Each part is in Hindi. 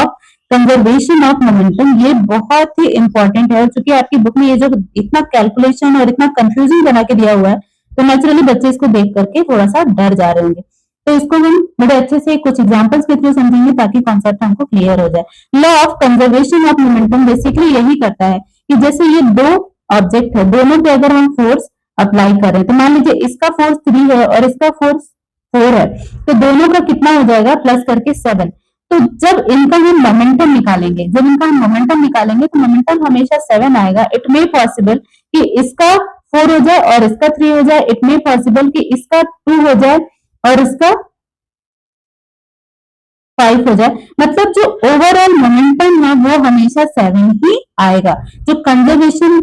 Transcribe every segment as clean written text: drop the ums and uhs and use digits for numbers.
ऑफ कंजर्वेशन ऑफ मोमेंटम, ये बहुत ही इंपॉर्टेंट है। क्योंकि आपकी बुक में ये जो इतना कैलकुलेशन और इतना कंफ्यूजन बना के दिया हुआ है, तो नेचुरली बच्चे इसको देख करके थोड़ा सा डर जा रहे होंगे। तो इसको हम बड़े अच्छे से कुछ एग्जांपल्स के थ्रू समझेंगे ताकि कॉन्सेप्ट हमको क्लियर हो जाए। Law of conservation of momentum basically यही करता है कि जैसे ये दो ऑब्जेक्ट है, दोनों पे अगर हम फोर्स अप्लाई करें, तो मान लीजिए इसका फोर्स 3 है और इसका फोर्स 4 है, तो दोनों का कितना हो जाएगा प्लस करके 7। तो जब इनका हम मोमेंटम निकालेंगे, तो मोमेंटम हमेशा 7 आएगा। इट मे पॉसिबल कि इसका 4 हो जाए और इसका 3 हो जाए, इट मे पॉसिबल कि इसका 2 हो जाए और इसका 5 हो जाए। मतलब जो ओवरऑल मोमेंटम है वो हमेशा 7 ही आएगा। जो कंजर्वेशन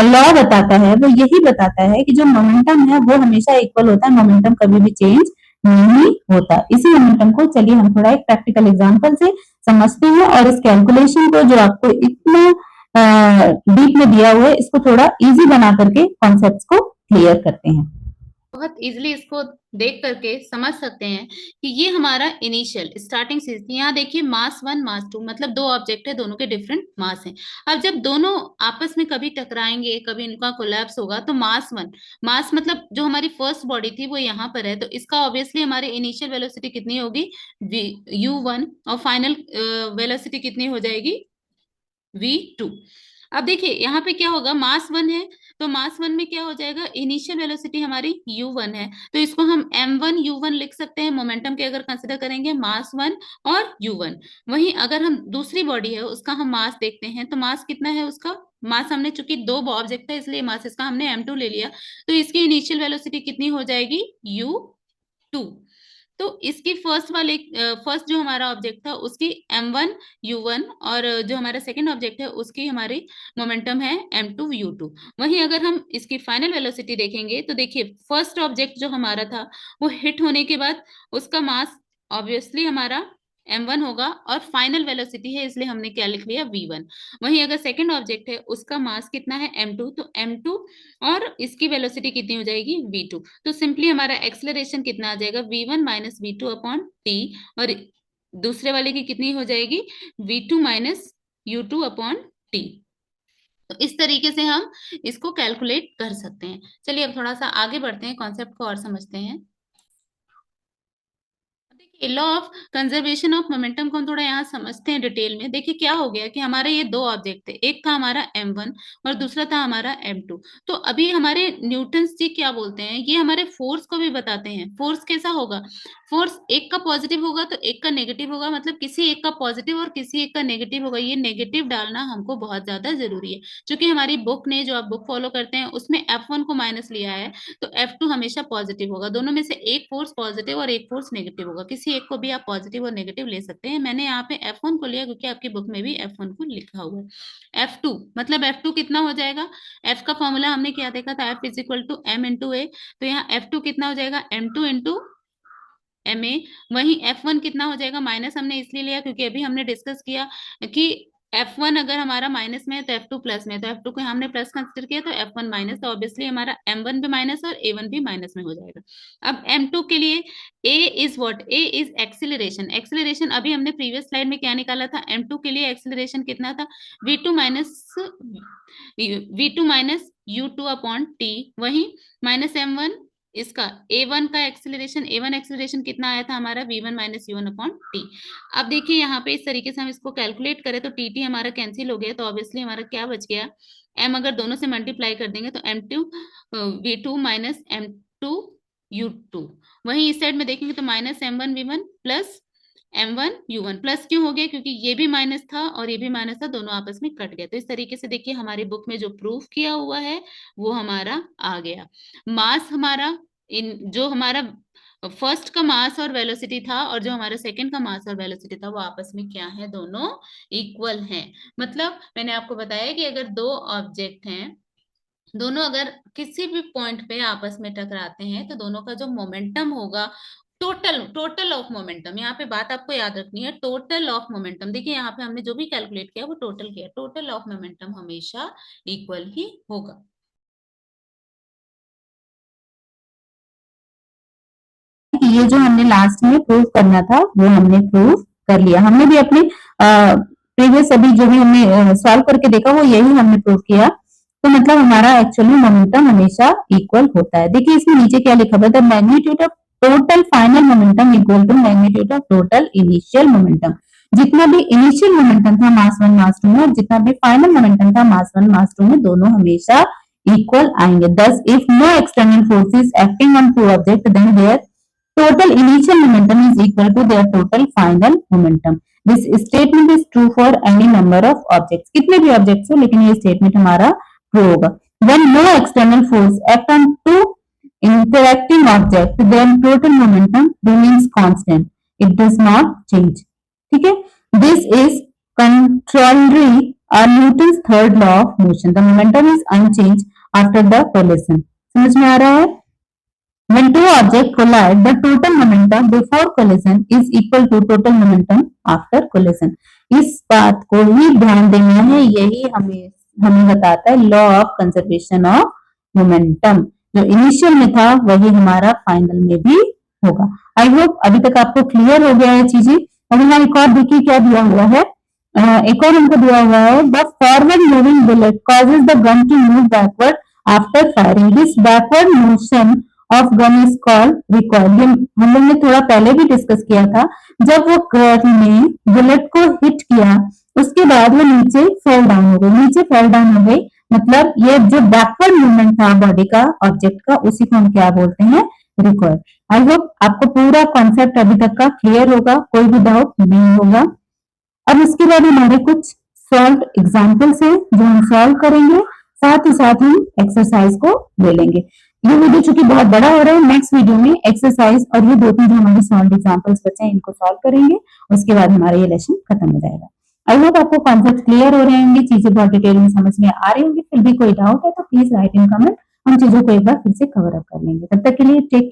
लॉ बताता है वो यही बताता है कि जो मोमेंटम है वो हमेशा इक्वल होता है, मोमेंटम कभी भी चेंज नहीं होता। इसी मोमेंटम को चलिए हम थोड़ा एक प्रैक्टिकल एग्जांपल से समझते हैं और इस कैलकुलेशन को जो आपको इतना डीप में दिया हुआ है, इसको थोड़ा इजी बना करके कॉन्सेप्ट्स को क्लियर करते हैं। बहुत इजीली इसको देख करके समझ सकते हैं कि ये हमारा इनिशियल स्टार्टिंग से यहाँ देखिए मास 1 मास 2, मतलब दो ऑब्जेक्ट है, दोनों के डिफरेंट मास हैं। अब जब दोनों आपस में कभी टकराएंगे, कभी इनका कोलैप्स होगा, तो मास 1, मास मतलब जो हमारी फर्स्ट बॉडी थी वो यहाँ पर है, तो इसका ऑब्वियसली हमारी इनिशियल वेलोसिटी कितनी होगी u1, और फाइनल वेलोसिटी कितनी हो जाएगी v2। अब देखिए यहाँ पे क्या होगा, मास 1 है तो मास 1 में क्या हो जाएगा, इनिशियल वेलोसिटी हमारी u1 है, तो इसको हम m1 u1 लिख सकते हैं। मोमेंटम के अगर कंसिडर करेंगे मास 1 और u1। वहीं अगर हम दूसरी बॉडी है उसका हम मास देखते हैं, तो मास कितना है उसका, मास हमने चूंकि दो ऑब्जेक्ट है इसलिए मास इसका हमने m2 ले लिया, तो इसकी इनिशियल वेलोसिटी कितनी हो जाएगी u2। तो इसकी फर्स्ट जो हमारा ऑब्जेक्ट था उसकी m1 u1, और जो हमारा सेकंड ऑब्जेक्ट है उसकी हमारी मोमेंटम है m2 u2। वहीं अगर हम इसकी फाइनल वेलोसिटी देखेंगे तो देखिए फर्स्ट ऑब्जेक्ट जो हमारा था वो हिट होने के बाद उसका मास ऑब्वियसली हमारा m1 होगा, और फाइनल वेलोसिटी है इसलिए हमने क्या लिख लिया v1। वहीं अगर सेकंड ऑब्जेक्ट है उसका मास कितना है m2, तो m2 और इसकी वेलोसिटी कितनी हो जाएगी v2। तो सिंपली हमारा एक्सेलरेशन कितना आ जाएगा v1 minus v2 upon t, और दूसरे वाले की कितनी हो जाएगी v2 minus u2 upon t। तो इस तरीके से हम इसको कैलकुलेट कर सकते हैं। चलिए अब थोड़ा सा आगे बढ़ते हैं, कॉन्सेप्ट को और समझते हैं। देखिए law of conservation of momentum को हम थोड़ा यहाँ समझते हैं डिटेल में। देखिए क्या हो गया कि हमारे ये दो ऑब्जेक्ट थे, एक था हमारा m1 और दूसरा था हमारा m2। तो अभी हमारे न्यूटन्स जी क्या बोलते हैं, ये हमारे फोर्स को भी बताते हैं। फोर्स कैसा होगा, फोर्स एक का पॉजिटिव होगा तो एक का नेगेटिव होगा, मतलब किसी एक का पॉजिटिव और किसी एक का नेगेटिव होगा। ये नेगेटिव डालना हमको बहुत ज्यादा जरूरी है, क्योंकि हमारी बुक ने, जो आप बुक फॉलो करते हैं उसमें f1 को माइनस लिया है, तो f2 हमेशा पॉजिटिव होगा। दोनों में से एक फोर्स पॉजिटिव और एक फोर्स नेगेटिव होगा, किसी एक को भी आप पॉजिटिव और नेगेटिव ले सकते हैं। मैंने यहाँ पे f1 को लिया क्योंकि आपकी बुक में भी f1 को लिखा हुआ है। f2 मतलब f2 कितना हो जाएगा, f का फॉर्मूला हमने क्या देखा था, f is equal to m into a, तो यहाँ f2 कितना हो जाएगा m2 इंटू ma। वहीं f1 कितना हो जाएगा, माइनस हमने इसलिए लिया क्योंकि अभी हमने डिस्कस किया कि f1 अगर हमारा माइनस में है तो f2 प्लस में है, तो f2 को हमने प्लस कंसिडर किया तो f1 माइनस, तो ऑब्वियसली हमारा m1 भी माइनस और a1 भी माइनस में हो जाएगा। अब m2 के लिए a is what, a is acceleration. Acceleration अभी हमने प्रीवियस स्लाइड में क्या निकाला था, m2 के लिए एक्सीलरेशन कितना था, v2 minus u2 upon t। वहीं माइनस m1 इसका a1 का एक्सीलरेशन, a1 एक्सीलरेशन कितना आया था हमारा v1 minus u1 upon T. अब देखिए यहाँ पे इस तरीके से हम इसको कैलकुलेट करें तो टी हमारा कैंसिल हो गया, तो ऑब्वियसली हमारा क्या बच गया, m अगर दोनों से मल्टीप्लाई कर देंगे तो m2 v2 minus m2 u2। वहीं इस साइड में देखेंगे तो minus m1 v1 plus m1 u1। Plus क्यों हो गया, क्योंकि ये भी माइनस था और ये भी माइनस था, दोनों आपस में कट गए। तो इस तरीके से देखिए हमारी बुक में जो प्रूफ किया हुआ है वो हमारा आ गया। मास हमारा, इन जो हमारा फर्स्ट का मास और वेलोसिटी था और जो हमारा सेकंड का मास और वेलोसिटी था वो आपस में क्या है, दोनों इक्वल हैं। मतलब मैंने आपको बताया कि अगर दो ऑब्जेक्ट हैं, दोनों अगर किसी भी पॉइंट पे आपस में टकराते हैं तो दोनों का जो मोमेंटम होगा, टोटल ऑफ मोमेंटम, यहाँ पे बात आपको याद रखनी है, टोटल ऑफ मोमेंटम। देखिए यहाँ पे हमने जो भी कैलकुलेट किया वो टोटल किया, टोटल ऑफ मोमेंटम हमेशा इक्वल ही होगा। ये जो हमने लास्ट में प्रूव करना था वो हमने प्रूव कर लिया। हमने भी अपने प्रीवियस अभी जो भी हमने सॉल्व करके देखा वो यही हमने प्रूव किया। तो मतलब हमारा एक्चुअली मोमेंटम हमेशा इक्वल होता है। देखिए इसमें नीचे क्या लिखा हुआ है, the magnitude of total final momentum equal to magnitude of total initial momentum. जितना भी इनिशियल मोमेंटम था मास 1 मास 2 में और जितना भी फाइनल मोमेंटम था मास 1 मास 2 में, दोनों हमेशा इक्वल आएंगे। Thus if no external forces acting on two object then there total initial momentum is equal to their total final momentum. This statement is true for any number of objects. कितने भी objects हो लेकिन ये statement हमारा true होगा। When no external force act on two interacting objects, then total momentum remains constant. It does not change. ठीक है? This is contrary to Newton's third law of motion. The momentum is unchanged after the collision. समझ में आ रहा है? When two objects collide, the total momentum before collision is equal to total momentum after collision. इस बात को ही ध्यान देना है, यही हमें बताता है law of conservation of momentum. जो इनिशियल में था वही हमारा फाइनल में भी होगा। आई होप अभी तक आपको क्लियर हो गया है चीजें। अब यहाँ एक और देखिए क्या दिया हुआ है, एक और हमको दिया हुआ है, the forward moving bullet causes the gun to move backward after firing. This backward motion of gun is called recoil. ये हम लोग ने थोड़ा पहले भी डिस्कस किया था। जब वो गन ने बुलेट को हिट किया उसके बाद वो नीचे फेल डाउन हो गई, नीचे फेल डाउन हो गई, मतलब ये जो बैकवर्ड मूवमेंट था बॉडी का ऑब्जेक्ट का, उसी को हम क्या बोलते हैं, रिकॉइल। आई होप आपको पूरा कॉन्सेप्ट अभी तक का क्लियर होगा, कोई भी डाउट नहीं होगा। अब इसके बाद हमारे कुछ सॉल्व एग्जाम्पल्स हैं जो हम सॉल्व करेंगे, साथ ही साथ हम एक्सरसाइज को ले लेंगे। ये वीडियो चूंकि बहुत बड़ा हो रहा है, नेक्स्ट वीडियो में एक्सरसाइज और ये 2-3 जो हमारे सॉल्व एग्जाम्पल्स बचे हैं इनको सॉल्व करेंगे, उसके बाद हमारा ये लेसन खत्म हो जाएगा। आई होप आपको कॉन्सेप्ट क्लियर हो रहे होंगे, चीजें बहुत डिटेल में समझ में आ रही होंगी। फिर भी कोई डाउट है तो प्लीज राइट इन कमेंट, हम चीजों को एक बार फिर से कवर अप कर लेंगे। तब तक के लिए टेक केयर।